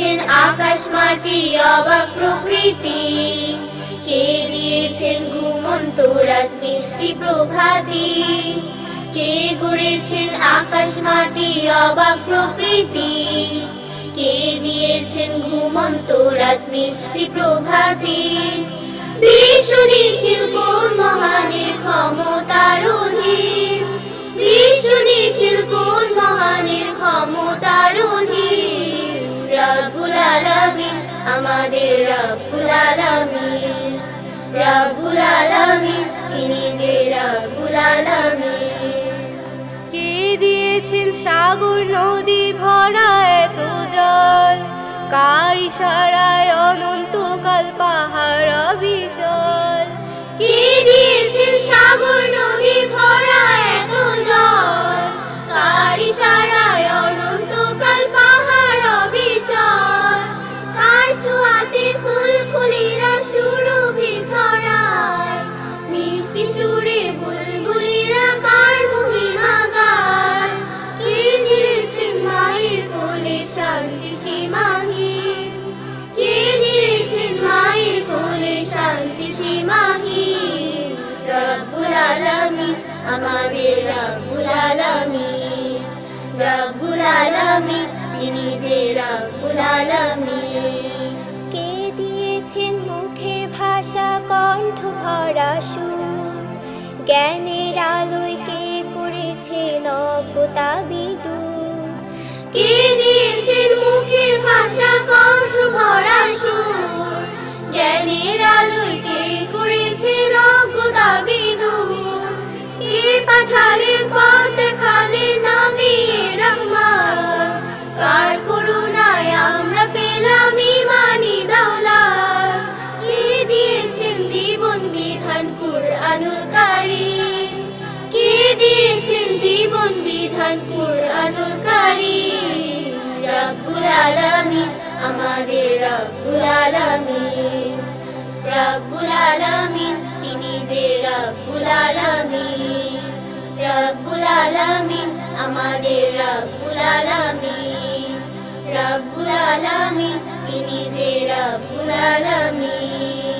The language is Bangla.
দিয়েছেন আকাশ মাটি অবাক প্রকৃতি, কে দিয়েছেন ঘুমন্ত রাত মিষ্টি প্রভাতি, কে গড়েছেন আকাশ মাটি অবাক প্রকৃতি, কে দিয়েছেন ঘুমন্ত রাত মিষ্টি প্রভাতি। বিশ্ব নিখিল কোন মহানের ক্ষমতার অধীন, বিশ্ব নিখিল কোন মহানের ক্ষমতার অধীন। রব্বুল আলামিন আমাদের রব্বুল আলামিন, রব্বুল আলামিন তিনি যে রব্বুল আলামিন। কে দিয়েছেন সাগর নদী ভরা এত জল, কার ইশারায় অনন্তকাল পাহাড় অবিচল। কে দিয়েছেন সাগর নদী ভরা এত জল, কার ইশারায় অনন্তকাল পাহাড় অবিচল। কার ছোঁয়াতে ফুলকুলিরা সুরভি ছড়ায়, মিষ্টি সুরে বুলবুলিরা কার মহিমা গায়। কে দিয়েছেন মায়ের কোলে শান্তি সীমাহীন, কে দিয়েছেন মায়ের কোলে শান্তি সীমাহীন। রব্বুল আলামিন আমাদের রব্বুল আলামিন, রব্বুল আলামিন তিনি যে রব্বুল আলামিন। কে দিয়েছেন মুখের ভাষা কণ্ঠ ভরা সুর, জ্ঞানের আলোয় কে করেছেন অজ্ঞতা বিদূর। কে দিয়েছেন মুখের ভাষা কণ্ঠ ভরা সুর, জ্ঞানের আলোয় কে করেছেন অজ্ঞতা বিদূর। কে পাঠালেন পথ দেখালেন নবী রহমান, কার করুণায় আমরা পেলাম ঈমানি দৌলত। কে দিয়েছেন জীবন বিধান কুরআনুল কারীম, কে দিয়েছেন জীবন বিধান কুরআনুল কারীম। রব্বুল আলামিন আমাদের রব্বুল আলামিন, রব্বুল আলামিন তিনি যে রব্বুল আলামিন, রব্বুল আলামিন আমাদের রব্বুল আলামিন, রব্বুল আলামিন তিনি যে রব্বুল আলামিন।